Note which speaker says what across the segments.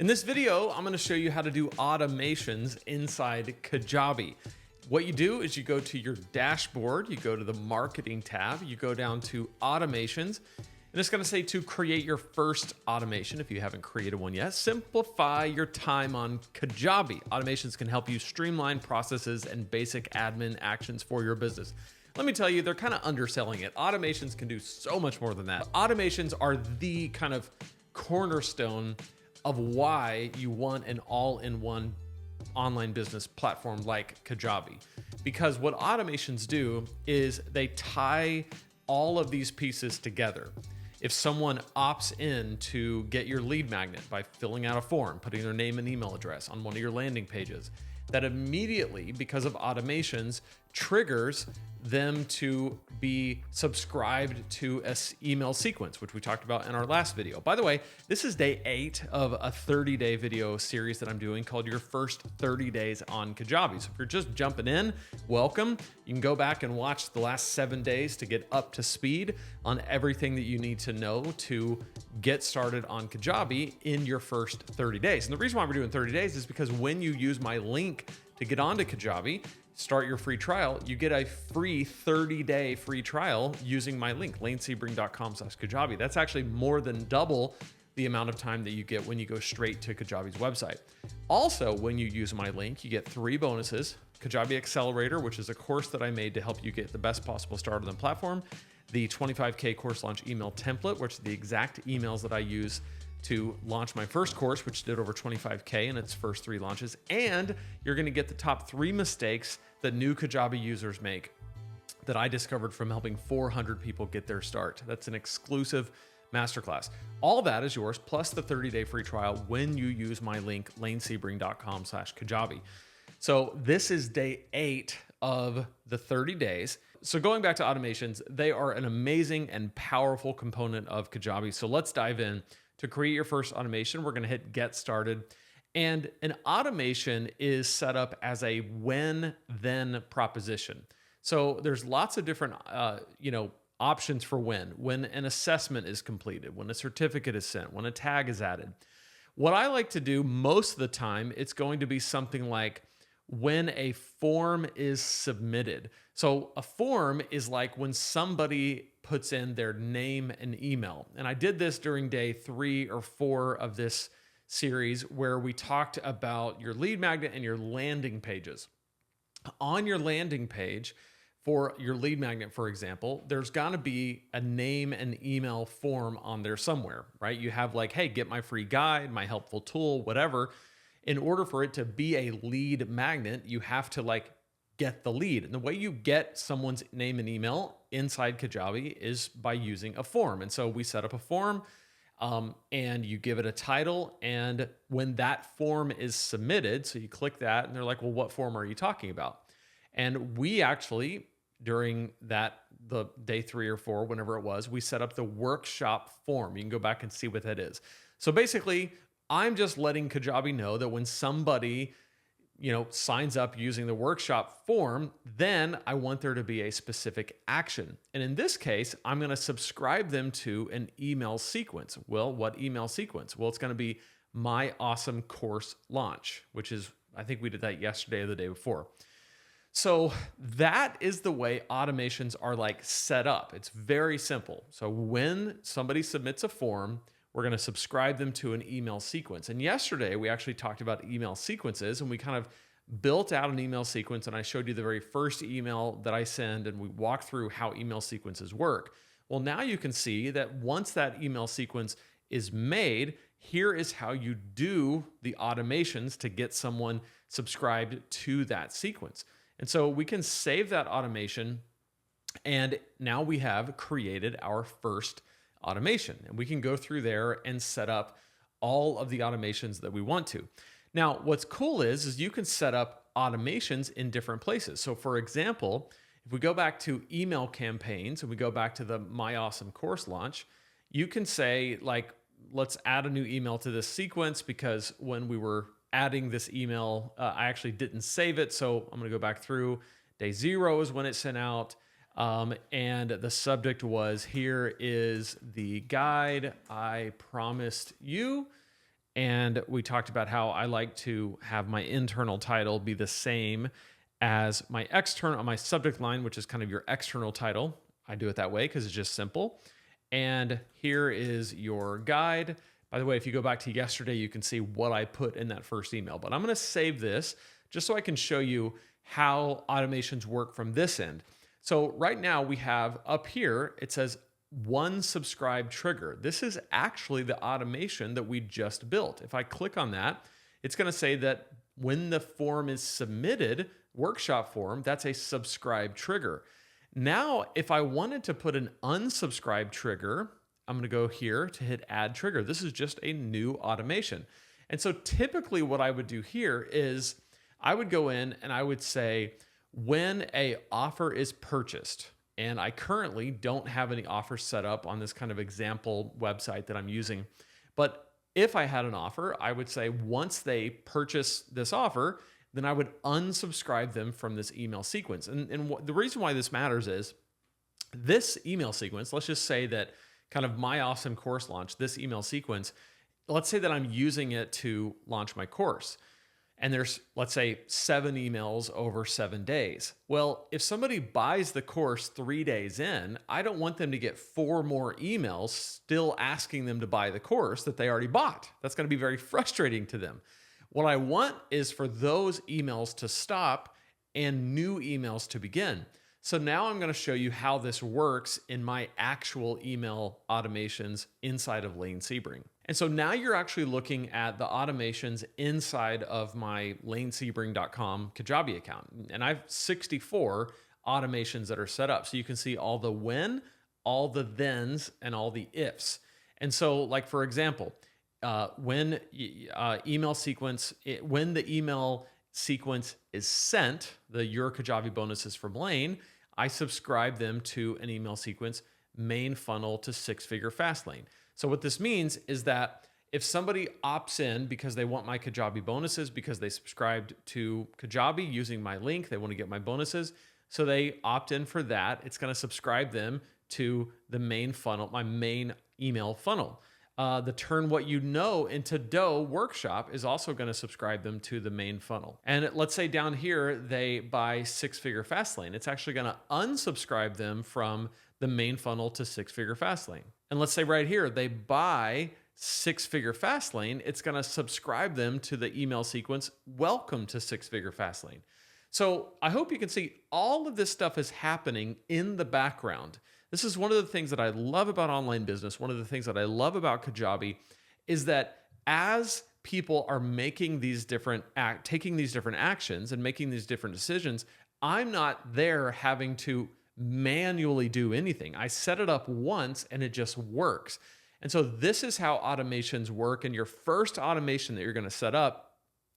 Speaker 1: In this video, I'm going to show you how to do automations inside Kajabi. What you do is you go to your dashboard, you go to the marketing tab, you go down to automations, and it's going to say to create your first automation if you haven't created one yet. Simplify your time on Kajabi. Automations can help you streamline processes and basic admin actions for your business. Let me tell you, they're kind of underselling it. Automations can do so much more than that. Automations are the kind of cornerstone of why you want an all-in-one online business platform like Kajabi. Because what automations do is they tie all of these pieces together. If someone opts in to get your lead magnet by filling out a form, putting their name and email address on one of your landing pages, that immediately, because of automations, triggers them to be subscribed to an email sequence, which we talked about in our last video. By the way, this is day 8 of a 30-day video series that I'm doing called Your First 30 Days on Kajabi. So if you're just jumping in, welcome. You can go back and watch the last 7 days to get up to speed on everything that you need to know to get started on Kajabi in your first 30 days. And the reason why we're doing 30 days is because when you use my link to get onto Kajabi, start your free trial, you get a free 30-day free trial using my link, lanesebring.com/Kajabi. That's actually more than double the amount of time that you get when you go straight to Kajabi's website. Also, when you use my link, you get 3 bonuses. Kajabi Accelerator, which is a course that I made to help you get the best possible start on the platform. The 25K course launch email template, which are the exact emails that I use to launch my first course, which did over 25K in its first 3 launches. And you're gonna get the top 3 mistakes that new Kajabi users make that I discovered from helping 400 people get their start. That's an exclusive masterclass. All that is yours, plus the 30-day free trial when you use my link, lanesebring.com/Kajabi. So this is day 8 of the 30 days. So going back to automations, they are an amazing and powerful component of Kajabi. So let's dive in. To create your first automation, we're going to hit Get Started. And an automation is set up as a when-then proposition. So there's lots of different options for when an assessment is completed, when a certificate is sent, when a tag is added. What I like to do most of the time, it's going to be something like when a form is submitted. So a form is like when somebody puts in their name and email. And I did this during day 3 or 4 of this series where we talked about your lead magnet and your landing pages. On your landing page for your lead magnet, for example, there's gonna be a name and email form on there somewhere, right? You have like, hey, get my free guide, my helpful tool, whatever. In order for it to be a lead magnet, you have to like get the lead. And the way you get someone's name and email inside Kajabi is by using a form. And so we set up a form and you give it a title. And when that form is submitted, so you click that and they're like, well, what form are you talking about? And we actually, during the day 3 or 4, whenever it was, we set up the workshop form. You can go back and see what that is. So basically, I'm just letting Kajabi know that when somebody signs up using the workshop form, then I want there to be a specific action. And in this case, I'm going to subscribe them to an email sequence. Well, what email sequence? Well, it's going to be my awesome course launch, which is, I think we did that yesterday or the day before. So that is the way automations are like set up. It's very simple. So when somebody submits a form, we're going to subscribe them to an email sequence. And yesterday, we actually talked about email sequences, and we kind of built out an email sequence, and I showed you the very first email that I send, and we walked through how email sequences work. Well, now you can see that once that email sequence is made, here is how you do the automations to get someone subscribed to that sequence. And so we can save that automation, and now we have created our first automation, and we can go through there and set up all of the automations that we want to. Now, what's cool is you can set up automations in different places. So for example, if we go back to email campaigns and we go back to the My Awesome Course launch, you can say like, let's add a new email to this sequence because when we were adding this email, I actually didn't save it. So I'm gonna go back through. Day 0 is when it sent out. And the subject was, here is the guide I promised you. And we talked about how I like to have my internal title be the same as my external, my subject line, which is kind of your external title. I do it that way because it's just simple. And here is your guide. By the way, if you go back to yesterday, you can see what I put in that first email. But I'm going to save this just so I can show you how automations work from this end. So right now we have up here, it says one subscribe trigger. This is actually the automation that we just built. If I click on that, it's going to say that when the form is submitted, workshop form, that's a subscribe trigger. Now, if I wanted to put an unsubscribe trigger, I'm going to go here to hit add trigger. This is just a new automation. And so typically what I would do here is I would go in and I would say, when a offer is purchased, and I currently don't have any offers set up on this kind of example website that I'm using, but if I had an offer, I would say once they purchase this offer, then I would unsubscribe them from this email sequence. And the reason why this matters is this email sequence, let's just say that kind of my awesome course launch, this email sequence, let's say that I'm using it to launch my course. And there's, let's say, 7 emails over 7 days. Well, if somebody buys the course 3 days in, I don't want them to get 4 more emails still asking them to buy the course that they already bought. That's going to be very frustrating to them. What I want is for those emails to stop and new emails to begin. So now I'm going to show you how this works in my actual email automations inside of Lane Sebring. And so now you're actually looking at the automations inside of my lanesebring.com Kajabi account. And I have 64 automations that are set up. So you can see all the when, all the thens, and all the ifs. And so like, for example, when the email sequence is sent, your Kajabi bonuses from Lane, I subscribe them to an email sequence, main funnel to 6-figure fast lane. So what this means is that if somebody opts in because they want my Kajabi bonuses, because they subscribed to Kajabi using my link, they want to get my bonuses, so they opt in for that, it's going to subscribe them to the main funnel, my main email funnel. The Turn What You Know into Dough workshop is also going to subscribe them to the main funnel. And let's say down here, they buy 6-figure Fastlane. It's actually going to unsubscribe them from the main funnel to 6-figure Fastlane. And let's say right here, they buy 6-figure Fastlane. It's going to subscribe them to the email sequence, Welcome to 6-figure Fastlane. So I hope you can see all of this stuff is happening in the background. This is one of the things that I love about online business. One of the things that I love about Kajabi is that as people are making these taking these different actions and making these different decisions, I'm not there having to manually do anything. I set it up once and it just works. And so this is how automations work. And your first automation that you're going to set up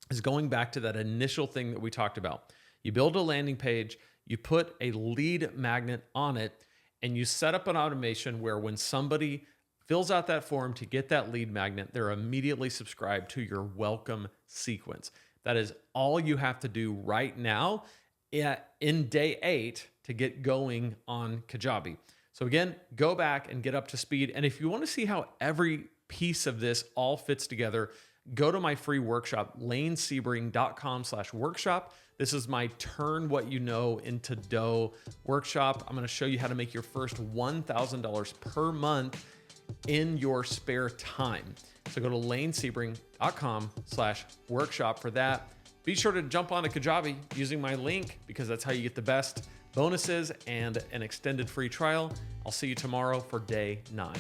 Speaker 1: is going back to that initial thing that we talked about. You build a landing page, you put a lead magnet on it, and you set up an automation where when somebody fills out that form to get that lead magnet, they're immediately subscribed to your welcome sequence. That is all you have to do right now in day 8 to get going on Kajabi. So again, go back and get up to speed. And if you want to see how every piece of this all fits together, go to my free workshop, lanesebring.com/workshop. This is my Turn What You Know into Dough workshop. I'm going to show you how to make your first $1,000 per month in your spare time. So go to lanesebring.com/workshop for that. Be sure to jump onto Kajabi using my link because that's how you get the best bonuses and an extended free trial. I'll see you tomorrow for day 9.